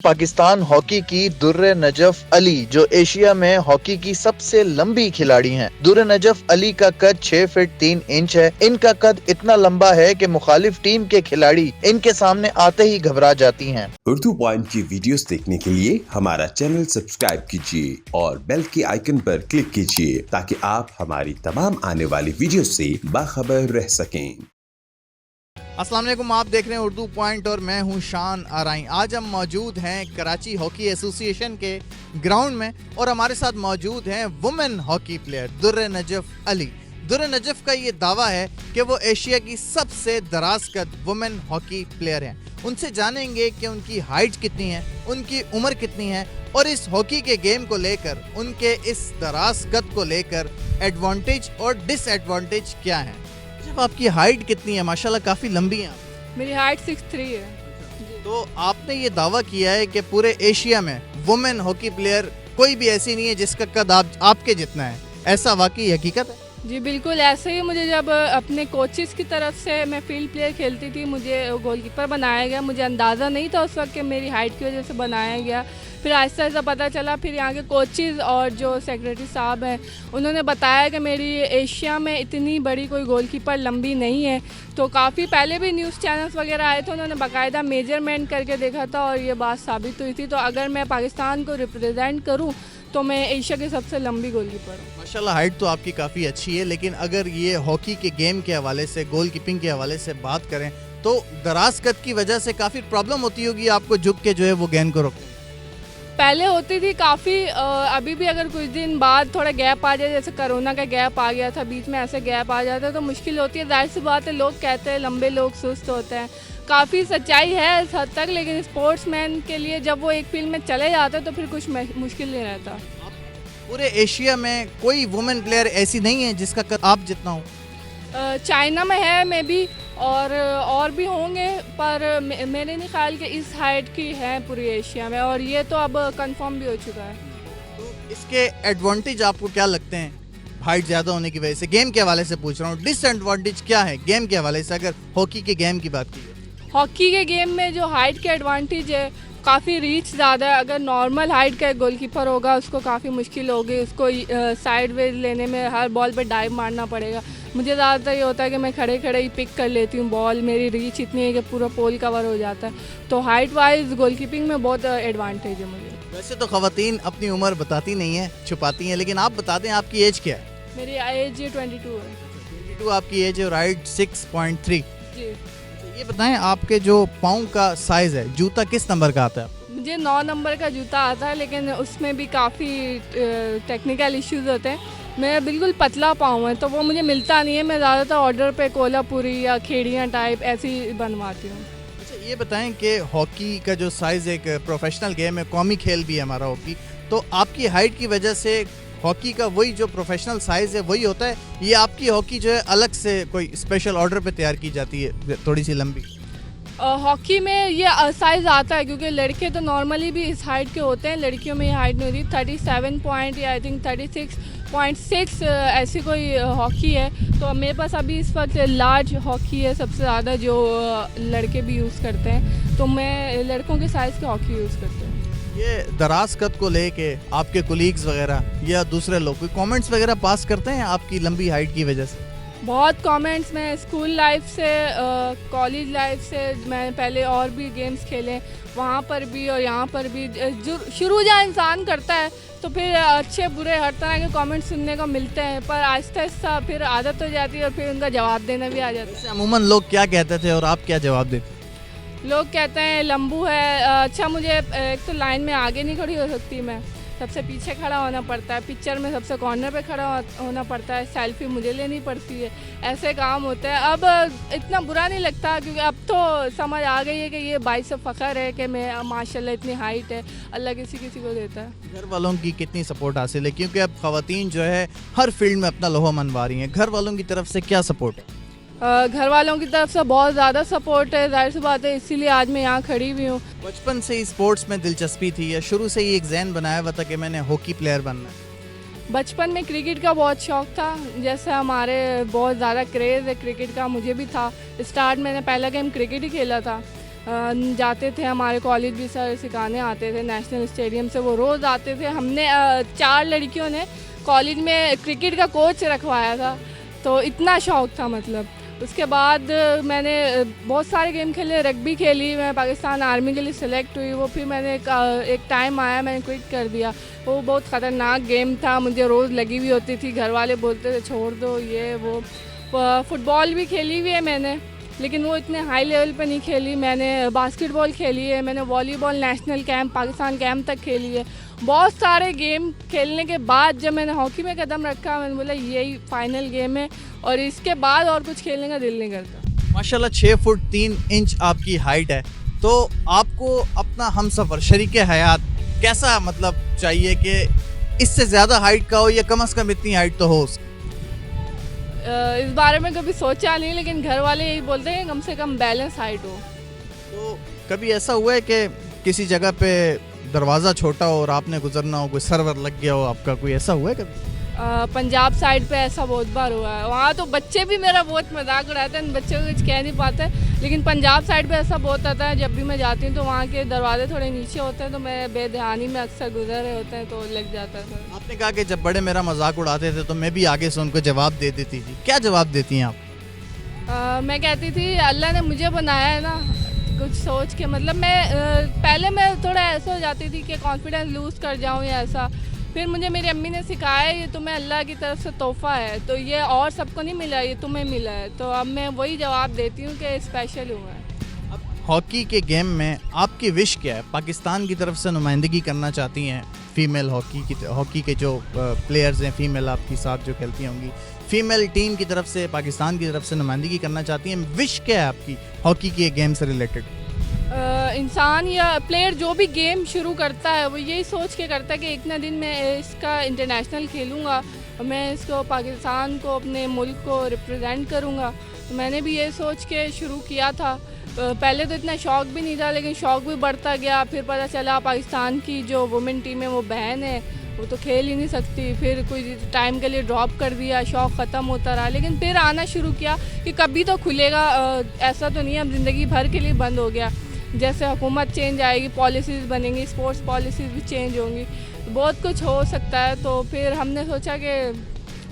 Pakistan hockey की दुर्र नजफ अली जो Asia में हॉकी की सबसे लंबी खिलाड़ी हैं। दुर्र नजफ अली का कद 6 फीट 3 इंच है। इनका कद इतना लंबा है कि मुखालिफ टीम के खिलाड़ी इनके सामने आते ही घबरा जाती हैं। उर्दू पॉइंट की वीडियोस देखने के लिए हमारा चैनल सब्सक्राइब कीजिए और बेल के आइकन पर क्लिक कीजिए ताकि आप हमारी तमाम आने वाली वीडियो से बाखबर रह सकें। अस्सलाम वालेकुम, आप देख रहे हैं उर्दू पॉइंट और मैं हूं शान आराई। आज हम मौजूद हैं कराची हॉकी एसोसिएशन के ग्राउंड में और हमारे साथ मौजूद हैं women hockey player Durr Najaf Ali. Durr Najaf का ये दावा है कि वो एशिया की सबसे दराज कद वुमेन हॉकी प्लेयर हैं। उनसे जानेंगे कि उनकी हाइट कितनी है, उनकी उम्र कितनी है और इस हॉकी के गेम को लेकर उनके इस दराज कद को लेकर एडवांटेज और डिसएडवांटेज क्या है। जब आपकी हाइट कितनी है? माशाल्लाह काफ़ी लंबी हैं आप। मेरी हाइट 6'3" है। तो आपने ये दावा किया है कि पूरे एशिया में वुमेन हॉकी प्लेयर कोई भी ऐसी नहीं है जिसका कद आपके जितना है, ऐसा वाकई हकीकत है? जी बिल्कुल ऐसे ही। मुझे जब अपने कोचेस की तरफ से मैं फील्ड प्लेयर खेलती थी, मुझे गोलकीपर बनाया गया। मुझे अंदाज़ा नहीं था उस वक्त कि मेरी हाइट की वजह से बनाया गया। फिर आहिस्ता आहिस्ता पता चला। फिर यहाँ के कोचेस और जो सेक्रेटरी साहब हैं उन्होंने बताया कि मेरी एशिया में इतनी बड़ी कोई गोलकीपर लंबी नहीं है। तो काफ़ी पहले भी न्यूज़ चैनल्स वगैरह आए थे, उन्होंने बाकायदा मेजरमेंट करके देखा था और ये बात साबित हुई थी। तो अगर मैं पाकिस्तान को रिप्रेजेंट करूँ तो मैं एशिया की सबसे लंबी गोलकीपर हूँ। माशाल्लाह हाइट तो आपकी काफ़ी अच्छी है, लेकिन अगर ये हॉकी के गेम के हवाले से, गोल कीपिंग के हवाले से बात करें तो दराज कद की वजह से काफ़ी प्रॉब्लम होती होगी आपको झुक के जो है वो गेंद को रोकने। पहले होती थी काफ़ी। अभी भी अगर कुछ दिन बाद थोड़ा गैप आ जाए, जैसे कोरोना का गैप आ गया था, बीच में ऐसे गैप आ जाता है तो मुश्किल होती है। जाहिर सी बात है, लोग कहते हैं लंबे लोग सुस्त होते हैं, काफ़ी सच्चाई है इस हद तक। लेकिन स्पोर्ट्समैन के लिए जब वो एक फील्ड में चले जाते हैं तो फिर कुछ मुश्किल नहीं रहता। पूरे एशिया में कोई वुमेन प्लेयर ऐसी नहीं है जिसका कद आप जितना हो? चाइना में है मे बी, और भी होंगे, पर मेरे नहीं ख्याल कि इस हाइट की है पूरी एशिया में, और ये तो अब कंफर्म भी हो चुका है। तो इसके एडवांटेज आपको क्या लगते हैं हाइट ज़्यादा होने की वजह से? गेम के हवाले से पूछ रहा हूँ, डिसएडवांटेज क्या है गेम के हवाले से अगर हॉकी के गेम की बात की जाए? हॉकी के गेम में जो हाइट के एडवांटेज है, काफ़ी रीच ज़्यादा है। अगर नॉर्मल हाइट का गोलकीपर होगा उसको काफ़ी मुश्किल होगी, उसको साइड वेज लेने में हर बॉल पे डाइव मारना पड़ेगा। मुझे ज़्यादातर ये होता है कि मैं खड़े खड़े ही पिक कर लेती हूँ बॉल। मेरी रीच इतनी है कि पूरा पोल कवर हो जाता है। तो हाइट वाइज गोलकीपिंग में बहुत एडवांटेज है मुझे। वैसे तो खवातीन अपनी उम्र बताती नहीं है, छुपाती हैं, लेकिन आप बता दें आपकी एज क्या है? मेरी एज 22 है। 22 आपकी एज है और हाइट 6.3। जी। ये बताएं आपके जो पाँव का साइज़ है, जूता किस नंबर का आता है? मुझे 9 नंबर का जूता आता है, लेकिन उसमें भी काफ़ी टेक्निकल इश्यूज होते हैं। मैं बिल्कुल पतला पाँव है तो वो मुझे मिलता नहीं है। मैं ज़्यादातर ऑर्डर पे कोल्हापुरी या खेड़ियाँ टाइप ऐसी बनवाती हूँ। अच्छा ये बताएं कि हॉकी का जो साइज़ एक प्रोफेशनल गेम है, कौमी खेल भी है हमारा हॉकी, तो आपकी हाइट की वजह से हॉकी का वही जो प्रोफेशनल साइज़ है वही होता है? ये आपकी हॉकी जो है अलग से कोई स्पेशल ऑर्डर पे तैयार की जाती है थोड़ी सी लंबी? हॉकी में ये साइज़ आता है क्योंकि लड़के तो नॉर्मली भी इस हाइट के होते हैं, लड़कियों में ये हाइट नहीं होती। 37 पॉइंट या आई थिंक 36.6 ऐसी कोई हॉकी है। तो मेरे पास अभी इस वक्त लार्ज हॉकी है सबसे ज़्यादा, जो लड़के भी यूज़ करते हैं। तो मैं लड़कों के साइज़ की हॉकी यूज़ करती हूँ। ये दराज कद को लेके आपके कोलीग्स वगैरह या दूसरे लोग कोई कमेंट्स वगैरह पास करते हैं आपकी लंबी हाइट की वजह से? बहुत कमेंट्स। मैं स्कूल लाइफ से, कॉलेज लाइफ से, मैंने पहले और भी गेम्स खेले, वहाँ पर भी और यहाँ पर भी। शुरू जहाँ इंसान करता है तो फिर अच्छे बुरे हर तरह के कमेंट्स सुनने को मिलते हैं, पर आहिस्ता आहिस्ता फिर आदत हो जाती है और फिर उनका जवाब देना भी आ जाता है। वैसे अमूमन लोग क्या कहते थे और आप क्या जवाब देते? लोग कहते हैं लंबू है। अच्छा, मुझे एक तो लाइन में आगे नहीं खड़ी हो सकती, मैं सबसे पीछे खड़ा होना पड़ता है। पिक्चर में सबसे कॉर्नर पे खड़ा होना पड़ता है। सेल्फी मुझे लेनी पड़ती है। ऐसे काम होते हैं। अब इतना बुरा नहीं लगता क्योंकि अब तो समझ आ गई है कि ये बाइस से फ़ख्र है कि मैं माशाल्लाह इतनी हाइट है, अल्लाह किसी किसी को देता है। घर वालों की कितनी सपोर्ट हासिल है, क्योंकि अब खवातीन जो है हर फील्ड में अपना लोहा मनवा रही हैं, घर वालों की तरफ से क्या सपोर्ट है? घर वालों की तरफ से बहुत ज़्यादा सपोर्ट है, जाहिर सी बात है, इसीलिए आज मैं यहाँ खड़ी हुई हूँ। बचपन से ही स्पोर्ट्स में दिलचस्पी थी या शुरू से ही एक ज़हन बनाया हुआ था कि मैंने हॉकी प्लेयर बनना है? बचपन में क्रिकेट का बहुत शौक़ था। जैसे हमारे बहुत ज़्यादा क्रेज़ है क्रिकेट का, मुझे भी था। स्टार्ट मैंने पहला गेम क्रिकेट ही खेला था। जाते थे, हमारे कॉलेज भी सर सिखाने आते थे नेशनल स्टेडियम से, वो रोज़ आते थे। हमने 4 लड़कियों ने कॉलेज में क्रिकेट का कोच रखवाया था, तो इतना शौक़ था मतलब। उसके बाद मैंने बहुत सारे गेम खेले, रग्बी खेली, मैं पाकिस्तान आर्मी के लिए सिलेक्ट हुई। वो फिर मैंने एक टाइम आया मैंने क्विट कर दिया। वो बहुत ख़तरनाक गेम था, मुझे रोज़ लगी हुई होती थी, घर वाले बोलते थे छोड़ दो ये वो। फुटबॉल भी खेली हुई है मैंने, लेकिन वो इतने हाई लेवल पे नहीं खेली। मैंने बास्केटबॉल खेली है, मैंने volleyball national camp Pakistan camp तक खेली है। बहुत सारे गेम खेलने के बाद जब मैंने हॉकी में कदम रखा, मैंने बोला यही फाइनल गेम है, और इसके बाद और कुछ खेलने का दिल नहीं करता। माशाल्लाह 6 फुट 3 इंच आपकी हाइट है, तो आपको अपना हमसफ़र शरीके हयात कैसा मतलब चाहिए कि इससे ज़्यादा हाइट का हो या कम से कम इतनी हाइट तो हो उसकी? इस बारे में कभी सोचा नहीं, लेकिन घर वाले यही बोलते हैं कम से कम बैलेंस हाइट हो। तो कभी ऐसा हुआ है कि किसी जगह पे दरवाज़ा छोटा हो और आपने गुजरना हो, कोई सर्वर लग गया हो आपका, कोई ऐसा हुआ है कभी? पंजाब साइड पे ऐसा बहुत बार हुआ है। वहाँ तो बच्चे भी मेरा बहुत मजाक उड़ाते हैं, बच्चों को कुछ कह नहीं पाते, लेकिन पंजाब साइड पे ऐसा बहुत आता है। जब भी मैं जाती हूँ तो वहाँ के दरवाजे थोड़े नीचे होते हैं, तो मैं बेध्यानी में अक्सर गुजर रहे होते हैं तो लग जाता है। आपने कहा कि जब बड़े मेरा मजाक उड़ाते थे तो मैं भी आगे से उनको जवाब दे देती थी, क्या जवाब देती हैं आप? मैं कहती थी अल्लाह ने मुझे बनाया है ना, कुछ सोच के, मतलब मैं पहले मैं थोड़ा ऐसा हो जाती थी कि कॉन्फिडेंस लूज़ कर जाऊँ या ऐसा। फिर मुझे मेरी अम्मी ने सिखाया ये तुम्हें अल्लाह की तरफ से तोहफ़ा है, तो ये और सबको नहीं मिला, ये तुम्हें मिला है। तो अब मैं वही जवाब देती हूँ कि स्पेशल हुआ है। अब हॉकी के गेम में आपकी विश क्या है? पाकिस्तान की तरफ से नुमाइंदगी करना चाहती हैं फीमेल हॉकी के जो प्लेयर्स हैं, फीमेल आपके साथ जो खेलती होंगी, फीमेल टीम की तरफ से पाकिस्तान की तरफ से नुमाइंदगी करना चाहती हैं, विश क्या है आपकी हॉकी के गेम से रिलेटेड? इंसान या प्लेयर जो भी गेम शुरू करता है वो यही सोच के करता है कि एक ना दिन मैं इसका इंटरनेशनल खेलूँगा, मैं इसको पाकिस्तान को, अपने मुल्क को रिप्रेजेंट करूँगा। तो मैंने भी ये सोच के शुरू किया था। पहले तो इतना शौक़ भी नहीं था, लेकिन शौक़ भी बढ़ता गया। फिर पता चला पाकिस्तान की जो वुमेन टीम है वो बहन है, वो तो खेल ही नहीं सकती। फिर कुछ टाइम के लिए ड्रॉप कर दिया, शौक़ ख़त्म होता रहा, लेकिन फिर आना शुरू किया कि कभी तो खुलेगा। ऐसा तो नहीं है अब ज़िंदगी भर के लिए बंद हो गया। जैसे हुकूमत चेंज आएगी, पॉलिसीज़ बनेंगी, स्पोर्ट्स पॉलिसीज़ भी चेंज होंगी, बहुत कुछ हो सकता है। तो फिर हमने सोचा कि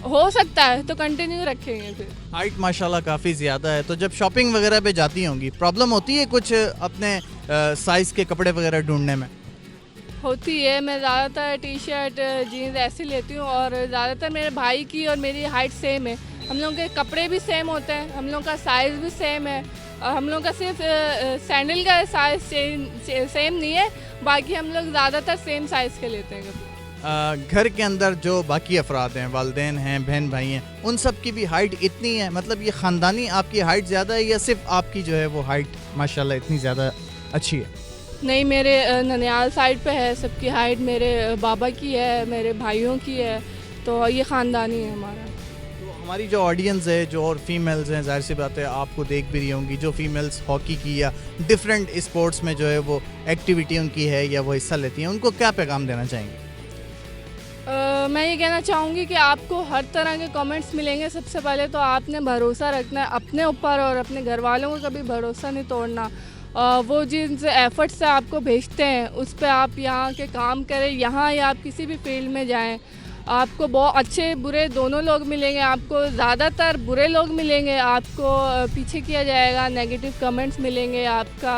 हो सकता है तो कंटिन्यू रखेंगे। फिर हाइट माशाल्लाह काफ़ी ज़्यादा है, तो जब शॉपिंग वगैरह पे जाती होंगी प्रॉब्लम होती है कुछ अपने साइज़ के कपड़े वगैरह ढूंढने में? होती है। मैं ज़्यादातर टी शर्ट जीन्स ऐसे लेती हूँ, और ज़्यादातर मेरे भाई की और मेरी हाइट सेम है। हम लोगों के कपड़े भी सेम होते हैं, हम लोगों का साइज़ भी सेम है। हम लोग का सिर्फ सैंडल का साइज़ सेम नहीं है, बाकी हम लोग ज़्यादातर सेम साइज़ के लेते हैं। घर के अंदर जो बाकी अफराद हैं, वालिदैन हैं, बहन भाई हैं, उन सब की भी हाइट इतनी है? मतलब ये ख़ानदानी आपकी हाइट ज़्यादा है या सिर्फ आपकी जो है वो हाइट माशाल्लाह इतनी ज़्यादा अच्छी है? नहीं, मेरे ननियाल साइड पे है सबकी हाइट, मेरे बाबा की है, मेरे भाइयों की है, तो ये ख़ानदानी है हमारा। तो हमारी जो ऑडियंस है, जो और फीमेल्स हैं, जाहिर सी बात है आपको देख भी रही होंगी, जो फीमेल्स हॉकी की या डिफरेंट स्पोर्ट्स में जो है वो एक्टिविटी उनकी है या वो हिस्सा लेती हैं, उनको क्या पैगाम देना चाहेंगे? मैं ये कहना चाहूँगी कि आपको हर तरह के कमेंट्स मिलेंगे। सबसे पहले तो आपने भरोसा रखना है अपने ऊपर, और अपने घर वालों को कभी भरोसा नहीं तोड़ना। वो जिन एफ़र्ट से आपको भेजते हैं उस पर आप यहाँ के काम करें, यहाँ या आप किसी भी फील्ड में जाएं, आपको बहुत अच्छे बुरे दोनों लोग मिलेंगे। आपको ज़्यादातर बुरे लोग मिलेंगे, आपको पीछे किया जाएगा, नेगेटिव कमेंट्स मिलेंगे, आपका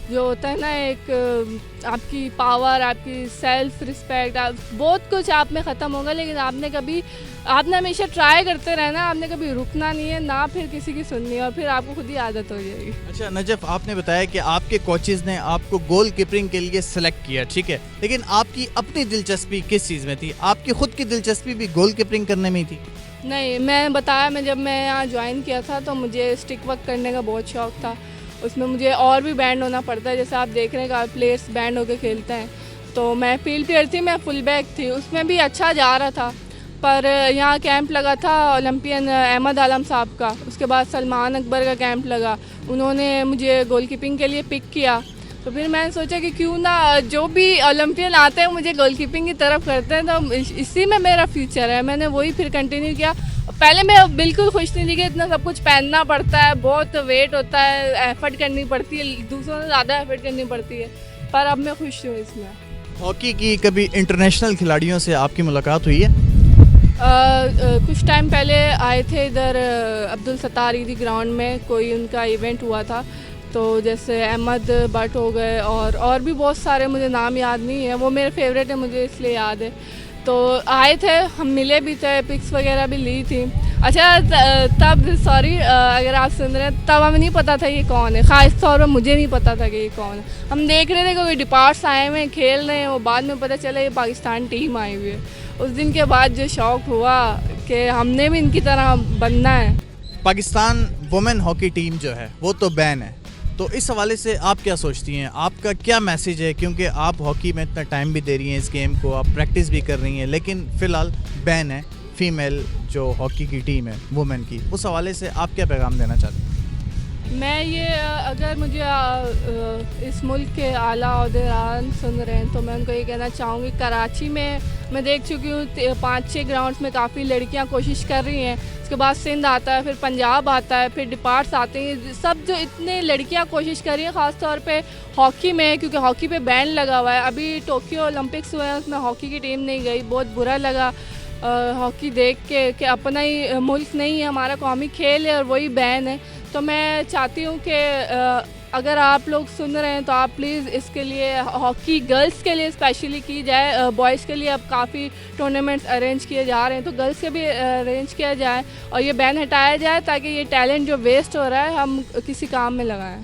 जो होता है ना एक आपकी पावर, आपकी सेल्फ रिस्पेक्ट, बहुत कुछ आप में ख़त्म होगा। लेकिन आपने हमेशा ट्राई करते रहना, आपने कभी रुकना नहीं है, ना फिर किसी की सुननी है, और फिर आपको खुद ही आदत हो जाएगी। अच्छा नजफ, आपने बताया कि आपके कोचेज़ ने आपको गोल कीपिंग के लिए सिलेक्ट किया, ठीक है, लेकिन आपकी अपनी दिलचस्पी किस चीज़ में थी? आपकी खुद की दिलचस्पी भी गोल कीपिंग करने में ही थी? नहीं, मैं बताया, जब मैं यहाँ ज्वाइन किया था तो मुझे स्टिक वर्क करने का बहुत शौक़ था। उसमें मुझे और भी बैंड होना पड़ता है, जैसे आप देख रहे हैं प्लेयर्स बैंड होकर खेलते हैं। तो मैं फील्ड प्लेयर थी, मैं फुल बैक थी, उसमें भी अच्छा जा रहा था। पर यहाँ कैंप लगा था ओलंपियन अहमद आलम साहब का, उसके बाद सलमान अकबर का कैंप लगा, उन्होंने मुझे गोल कीपिंग के लिए पिक किया। तो फिर मैंने सोचा कि क्यों ना जो भी ओलंपियन आते हैं मुझे गोल कीपिंग की तरफ करते हैं, तो इसी में मेरा फ्यूचर है। मैंने वही फिर कंटिन्यू किया। पहले मैं बिल्कुल खुश नहीं थी कि इतना सब कुछ पहनना पड़ता है, बहुत वेट होता है, एफर्ट करनी पड़ती है, दूसरों से ज़्यादा एफर्ट करनी पड़ती है, पर अब मैं खुश हूँ इसमें। हॉकी की कभी इंटरनेशनल खिलाड़ियों से आपकी मुलाकात हुई है? कुछ टाइम पहले आए थे इधर अब्दुल सत्तार ईदी ग्राउंड में, कोई उनका इवेंट हुआ था, तो जैसे अहमद बट हो गए और भी बहुत सारे, मुझे नाम याद नहीं है, वो मेरे फेवरेट है, मुझे इसलिए याद है। तो आए थे, हम मिले भी थे, पिक्स वगैरह भी ली थी। अच्छा तब सॉरी अगर आप सुन रहे हैं, तब हमें नहीं पता था ये कौन है, ख़ास तौर पर मुझे नहीं पता था कि ये कौन है। हम देख रहे थे कि कोई डिपार्ट्स आए हुए हैं, खेल रहे हैं, वो बाद में पता चला ये पाकिस्तान टीम आई हुई है। उस दिन के बाद जो शौक़ हुआ कि हमने भी इनकी तरह बनना है। पाकिस्तान वुमेन हॉकी टीम जो है वो तो बैन है, तो इस हवाले से आप क्या सोचती हैं, आपका क्या मैसेज है? क्योंकि आप हॉकी में इतना टाइम भी दे रही हैं इस गेम को, आप प्रैक्टिस भी कर रही हैं, लेकिन फ़िलहाल बैन है फीमेल जो हॉकी की टीम है वुमेन की, उस हवाले से आप क्या पैगाम देना चाहते हैं? मैं ये अगर मुझे इस मुल्क के आला ओहदेदार सुन रहे हैं तो मैं उनको ये कहना चाहूँगी, कराची में मैं देख चुकी हूँ 5-6 ग्राउंड्स में काफ़ी लड़कियाँ कोशिश कर रही हैं, उसके बाद सिंध आता है, फिर पंजाब आता है, फिर डिपार्ट्स आते हैं, सब जो इतने लड़कियाँ कोशिश कर रही हैं, ख़ास तौर पे हॉकी में, क्योंकि हॉकी पे बैन लगा हुआ है। अभी टोक्यो ओलंपिक्स हुए हैं, उसमें हॉकी की टीम नहीं गई, बहुत बुरा लगा हॉकी देख के कि अपना ही मुल्क नहीं है, हमारा कौमी खेल है और वही बैन है। तो मैं चाहती हूँ कि अगर आप लोग सुन रहे हैं तो आप प्लीज़ इसके लिए, हॉकी गर्ल्स के लिए स्पेशली की जाए, बॉयज़ के लिए अब काफ़ी टूर्नामेंट्स अरेंज किए जा रहे हैं, तो गर्ल्स के भी अरेंज किया जाए और ये बैन हटाया जाए ताकि ये टैलेंट जो वेस्ट हो रहा है हम किसी काम में लगाएं।